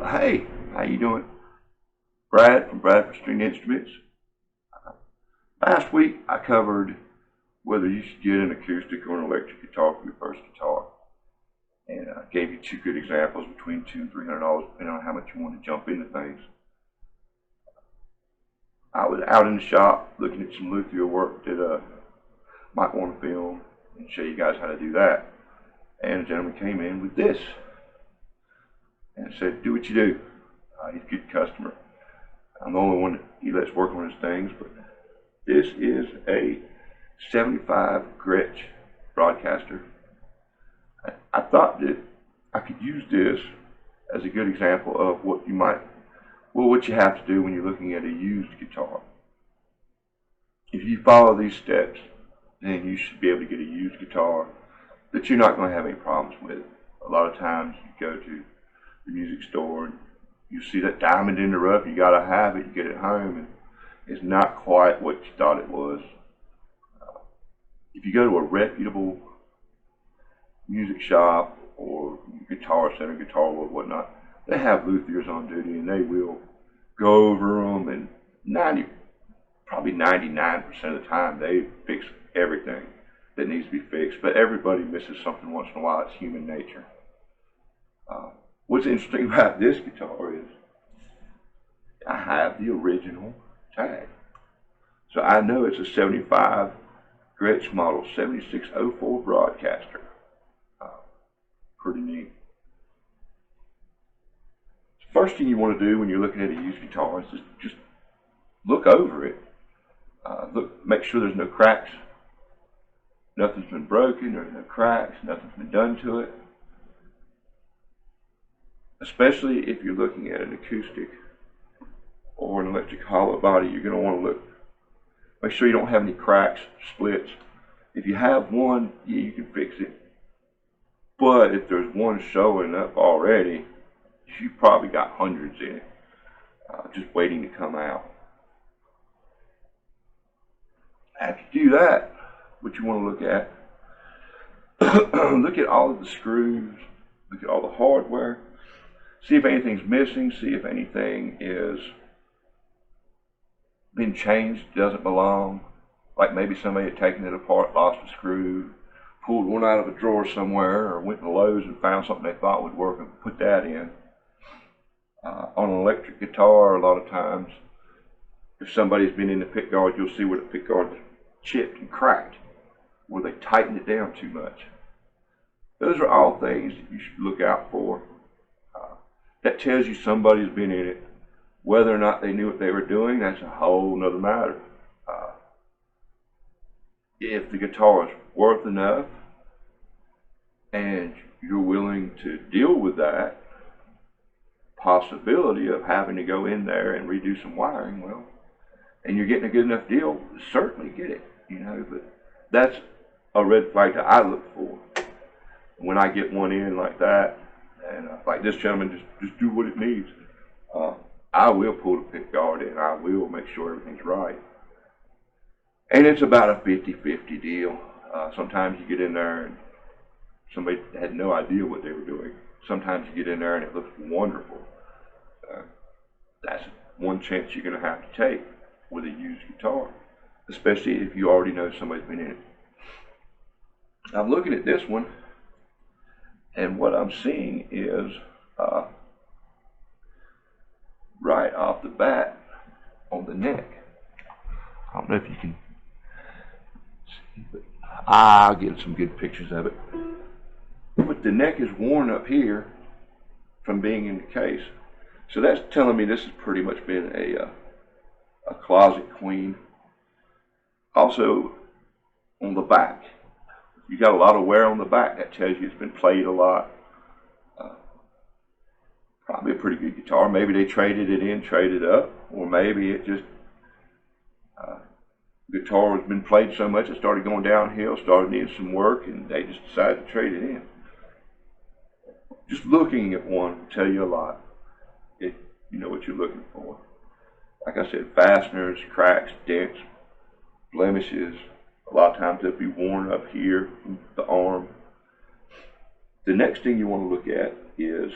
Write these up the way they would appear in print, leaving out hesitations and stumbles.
Hey, how you doing? Brad from Bradford String Instruments. Last week I covered whether you should get an acoustic or an electric guitar for your first guitar, and I gave you two good examples between $200 and $300, depending on how much you want to jump into things. I was out in the shop looking at some luthier work that might want to film and show you guys how to do that. And a gentleman came in with this and said, "Do what you do." He's a good customer. I'm the only one that he lets work on his things, but this is a 75 Gretsch broadcaster. I thought that I could use this as a good example of what you have to do when you're looking at a used guitar. If you follow these steps, then you should be able to get a used guitar that you're not going to have any problems with. A lot of times you go to the music store and you see that diamond in the rough, you got to have it, you get it home, and it's not quite what you thought it was. If you go to a reputable music shop or guitar center, guitar world, whatnot, they have luthiers on duty and they will go over them, and probably 99% of the time they fix everything that needs to be fixed, but everybody misses something once in a while. It's human nature. What's interesting about this guitar is I have the original tag. So I know it's a 75 Gretsch model 7604 broadcaster. Pretty neat. First thing you want to do when you're looking at a used guitar is just look over it. Make sure there's no cracks. Nothing's been broken, there's no cracks, nothing's been done to it. Especially if you're looking at an acoustic or an electric hollow body, you're going to want to make sure you don't have any cracks, splits. If you have one, yeah, you can fix it. But if there's one showing up already, you probably got hundreds in it, just waiting to come out. After you do that, what you want to look at, look at all of the screws, look at all the hardware, see if anything's missing, see if anything is been changed, doesn't belong. Like maybe somebody had taken it apart, lost a screw, pulled one out of a drawer somewhere, or went to Lowe's and found something they thought would work and put that in. On an electric guitar, a lot of times, if somebody's been in the pickguard, you'll see where the pickguard's chipped and cracked, where they tightened it down too much. Those are all things that you should look out for. That tells you somebody's been in it. Whether or not they knew what they were doing, that's a whole nother matter. If the guitar is worth enough and you're willing to deal with that possibility of having to go in there and redo some wiring, well, and you're getting a good enough deal, certainly get it, but that's a red flag that I look for. When I get one in like that, and like this gentleman, just do what it needs. I will pull the pick guard in. I will make sure everything's right. And it's about a 50-50 deal. Sometimes you get in there and somebody had no idea what they were doing. Sometimes you get in there and it looks wonderful. That's one chance you're going to have to take with a used guitar, especially if you already know somebody's been in it. I'm looking at this one, and what I'm seeing is right off the bat on the neck. I don't know if you can see, but I'll get some good pictures of it. But the neck is worn up here from being in the case. So that's telling me this has pretty much been a closet queen. Also, on the back, you got a lot of wear on the back. That tells you it's been played a lot. Probably a pretty good guitar. Maybe they traded it in, traded up, or maybe it just guitar has been played so much it started going downhill, started needing some work, and they just decided to trade it in. Just looking at one will tell you a lot if you know what you're looking for. Like I said, fasteners, cracks, dents, blemishes. A lot of times they'll be worn up here, the arm. The next thing you want to look at is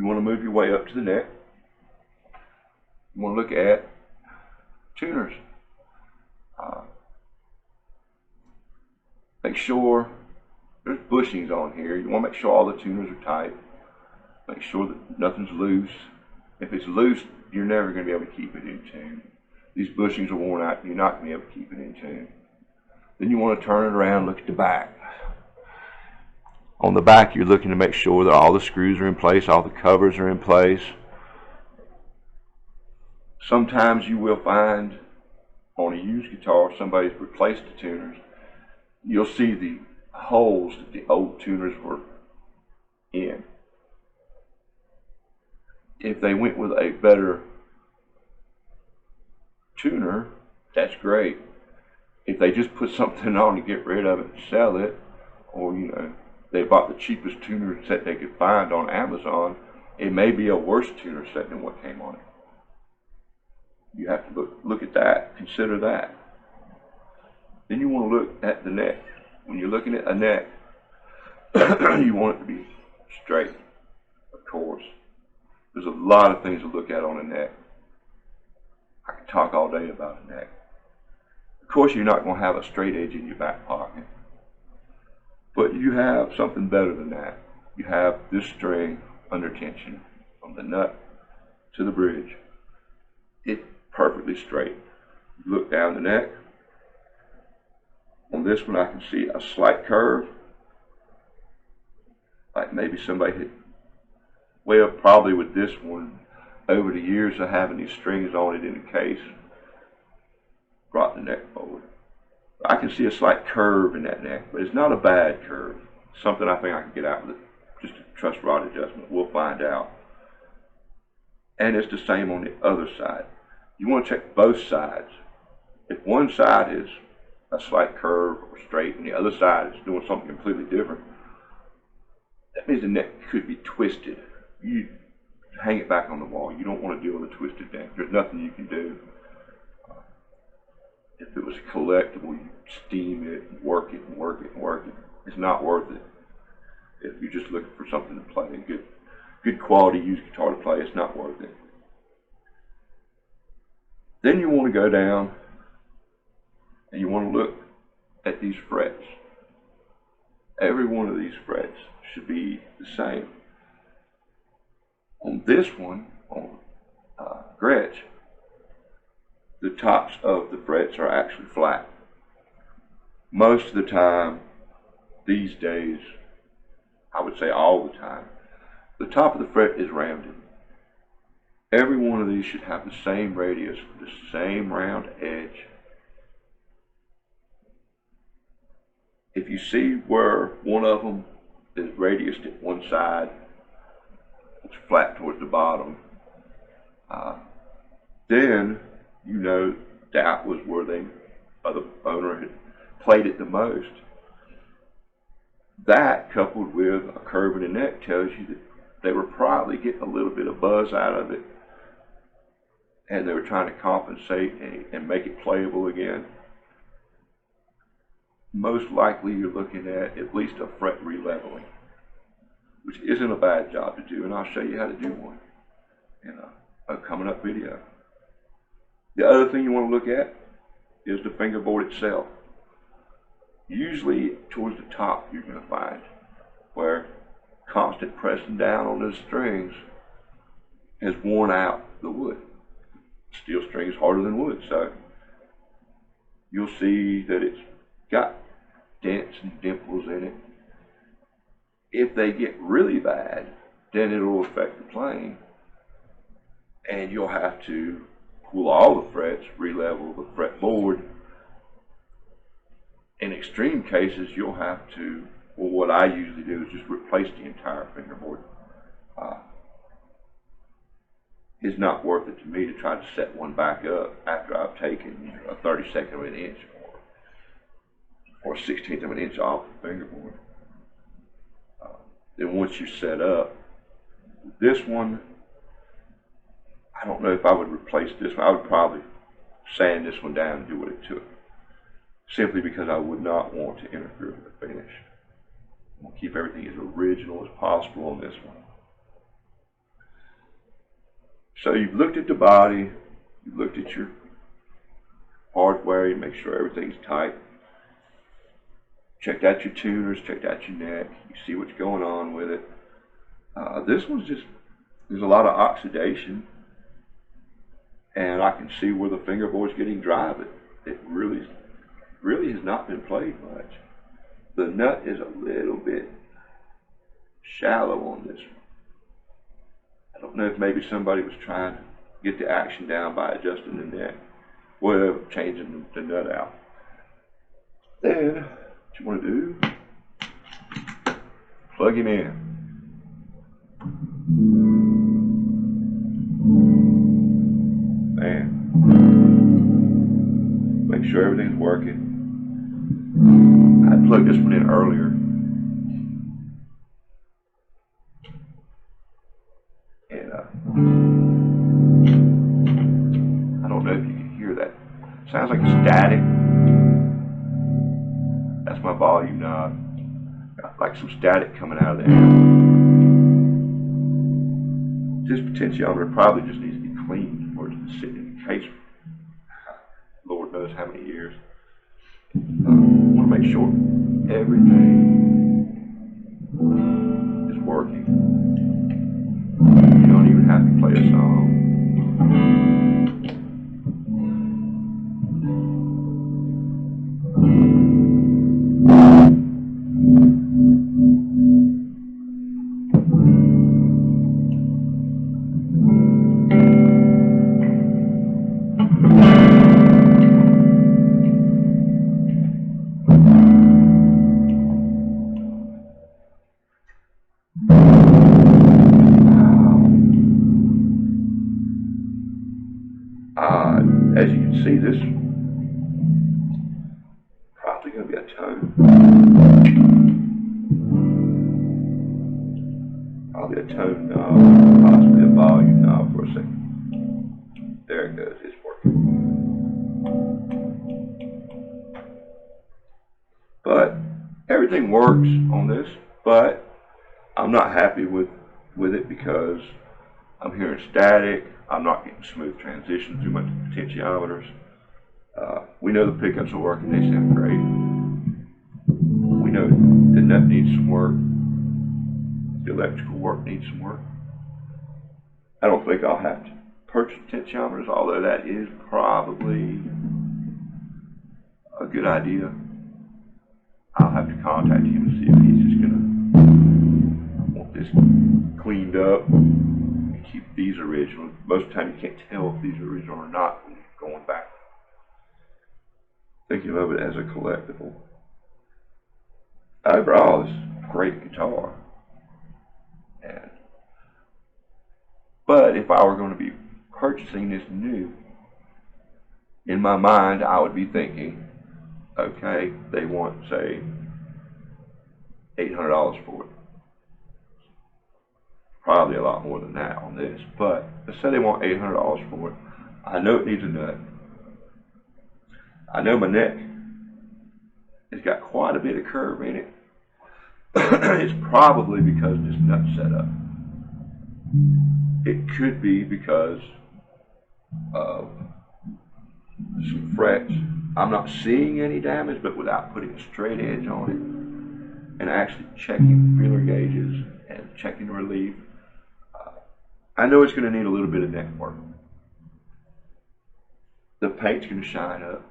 You want to move your way up to the neck. You want to look at tuners. Make sure there's bushings on here. You want to make sure all the tuners are tight. Make sure that nothing's loose. If it's loose, you're never going to be able to keep it in tune. These bushings are worn out, you're not going to be able to keep it in tune. Then you want to turn it around and look at the back. On the back, you're looking to make sure that all the screws are in place, all the covers are in place. Sometimes you will find on a used guitar, somebody's replaced the tuners. You'll see the holes that the old tuners were in. If they went with a better tuner, that's great. If they just put something on to get rid of it and sell it, or they bought the cheapest tuner set they could find on Amazon, it may be a worse tuner set than what came on it. You have to look at that, consider that. Then you want to look at the neck. When you're looking at a neck, you want it to be straight, of course. There's a lot of things to look at on a neck. I could talk all day about a neck. Of course, you're not going to have a straight edge in your back pocket. But you have something better than that. You have this string under tension from the nut to the bridge. It's perfectly straight. You look down the neck. On this one, I can see a slight curve. Like maybe somebody had, well, probably with this one, over the years of having these strings on it in the case, brought the neck forward. I can see a slight curve in that neck, but it's not a bad curve. Something I think I can get out with it. Just a truss rod adjustment. We'll find out. And it's the same on the other side. You want to check both sides. If one side is a slight curve or straight and the other side is doing something completely different, that means the neck could be twisted. You hang it back on the wall. You don't want to deal with a twisted neck. There's nothing you can do. If it was collectible, you steam it and work it and work it and work it. It's not worth it. If you're just looking for something to play, a good quality used guitar to play, it's not worth it. Then you want to go down and you want to look at these frets. Every one of these frets should be the same. On this one, on Gretsch, the tops of the frets are actually flat. Most of the time, these days, I would say all the time, the top of the fret is rounded. Every one of these should have the same radius, the same round edge. If you see where one of them is radiused at one side, it's flat towards the bottom, then you know that was where the owner had played it the most. That, coupled with a curve in the neck, tells you that they were probably getting a little bit of buzz out of it, and they were trying to compensate and make it playable again. Most likely you're looking at least a fret releveling, which isn't a bad job to do, and I'll show you how to do one in a coming up video. The other thing you want to look at is the fingerboard itself. Usually towards the top you're going to find where constant pressing down on those strings has worn out the wood. Steel string is harder than wood, so you'll see that it's got dents and dimples in it. If they get really bad, then it'll affect the playing, and you'll have to pull all the frets, re-level the fretboard. In extreme cases, you'll have to, well, what I usually do is just replace the entire fingerboard. It's not worth it to me to try to set one back up after I've taken a 32nd of an inch or a 16th of an inch off the fingerboard. Then once you're set up, this one, I don't know if I would replace this one. I would probably sand this one down and do what it took, simply because I would not want to interfere with the finish. I'm going to keep everything as original as possible on this one. So you've looked at the body, you've looked at your hardware, you make sure everything's tight. Checked out your tuners, checked out your neck, you see what's going on with it. This one's just, there's a lot of oxidation, and I can see where the fingerboard's getting dry, but it really has not been played much. The nut is a little bit shallow on this one. I don't know if maybe somebody was trying to get the action down by adjusting the neck, or changing the nut out. Then, what you want to do, plug him in. Man, make sure everything's working. I plugged this one in earlier. And I don't know if you can hear that. Sounds like static. That's my volume knob. Got like some static coming out of the amp. This potentiometer probably just needs to be cleaned, or it's been sitting in the case for Lord knows how many years. I want to make sure everything is working. You don't even have to play a song. As you can see, this is probably going to be a tone. Probably a tone knob, possibly a volume knob for a second. There it goes, it's working. But everything works on this, but I'm not happy with it because I'm hearing static. I'm not getting smooth transition through my potentiometers. We know the pickups are working, they sound great. We know the nut needs some work. The electrical work needs some work. I don't think I'll have to purchase potentiometers, although that is probably a good idea. I'll have to contact him and see if he's just gonna want this cleaned up. Keep these original. Most of the time you can't tell if these are original or not when you're going back. Thinking of it as a collectible. Overall, it's a great guitar. But if I were going to be purchasing this new, in my mind I would be thinking, okay, they want, say, $800 for it. Probably a lot more than that on this, but let's say they want $800 for it. I know it needs a nut. I know my neck has got quite a bit of curve in it. It's probably because this nut's set up. It could be because of some frets. I'm not seeing any damage, but without putting a straight edge on it and actually checking feeler gauges and checking relief, I know it's going to need a little bit of neck work. The paint's going to shine up.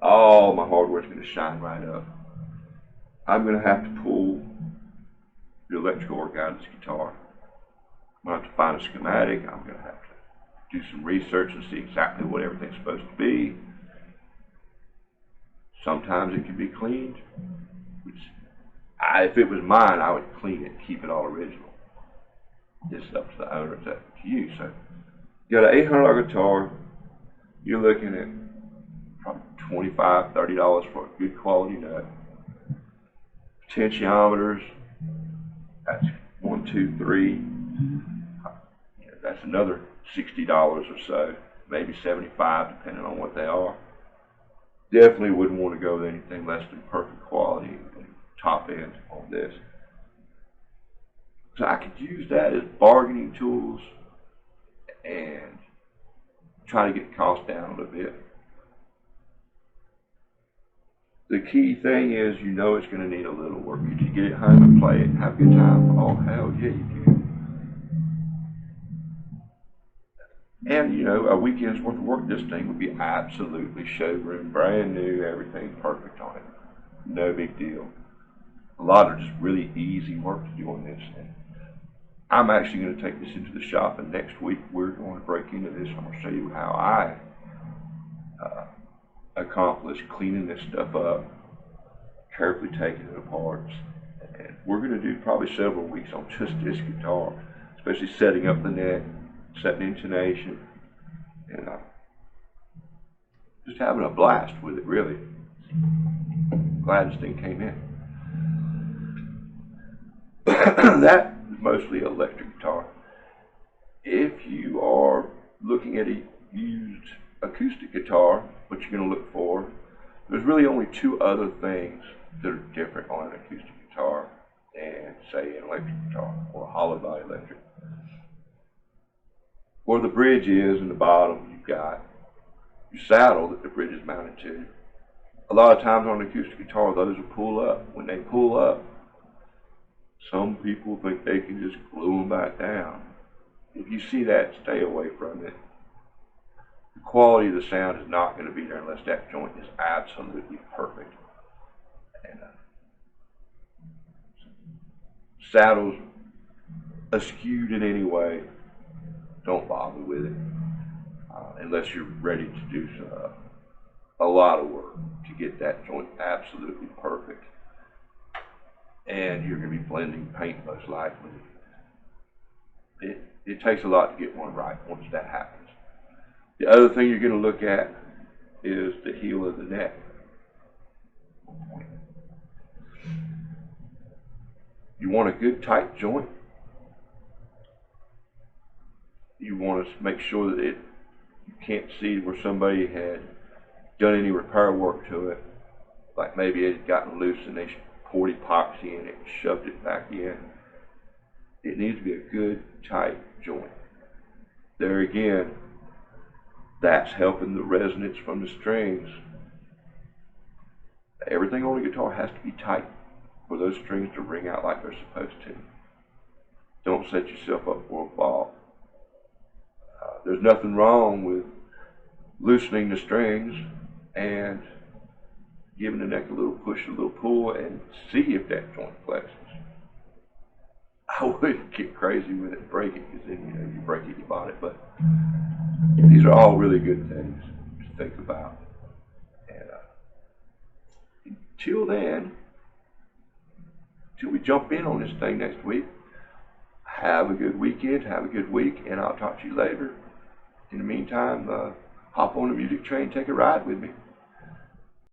All my hardware's going to shine right up. I'm going to have to pull the electrical work out of this guitar. I'm going to have to find a schematic. I'm going to have to do some research and see exactly what everything's supposed to be. Sometimes it can be cleaned. If it was mine, I would clean it, keep it all original. This is up to the owner, it's up to you. So you got an $800 guitar. You're looking at probably $25, $30 for a good quality nut. Potentiometers, that's 1, 2, 3. That's another $60 or so, maybe $75, depending on what they are. Definitely wouldn't want to go with anything less than perfect quality and top end on this. So I could use that as bargaining tools and try to get the cost down a little bit. The key thing is, you know it's going to need a little work. Could you get it home and play it and have a good time? Oh, hell yeah, you can. And, you know, a weekend's worth of work, this thing would be absolutely showroom, brand new, everything perfect on it. No big deal. A lot of just really easy work to do on this. And I'm actually going to take this into the shop, and next week we're going to break into this. I'm going to show you how I accomplish cleaning this stuff up, carefully taking it apart. And we're going to do probably several weeks on just this guitar, especially setting up the neck, setting intonation, and just having a blast with it, really. Glad this thing came in. That is mostly electric guitar. If you are looking at a used acoustic guitar, what you're going to look for, there's really only two other things that are different on an acoustic guitar than, say, an electric guitar or a hollow body electric. Where the bridge is in the bottom, you've got your saddle that the bridge is mounted to. A lot of times on an acoustic guitar, those will pull up. When they pull up, some people think they can just glue them back down. If you see that, stay away from it. The quality of the sound is not going to be there unless that joint is absolutely perfect. And saddles askewed in any way, don't bother with it unless you're ready to do a lot of work to get that joint absolutely perfect. And you're going to be blending paint most likely. It takes a lot to get one right once that happens. The other thing you're going to look at is the heel of the neck. You want a good tight joint. You want to make sure that you can't see where somebody had done any repair work to it. Like maybe it had gotten loose and they poured epoxy in it and shoved it back in. It needs to be a good tight joint. There again, that's helping the resonance from the strings. Everything on a guitar has to be tight for those strings to ring out like they're supposed to. Don't set yourself up for a fall. There's nothing wrong with loosening the strings and giving the neck a little push, a little pull, and see if that joint flexes. I wouldn't get crazy with it, break it, because then you break it, you bought it. But these are all really good things to think about. And until then, until we jump in on this thing next week, have a good weekend, have a good week, and I'll talk to you later. In the meantime, hop on the music train, take a ride with me.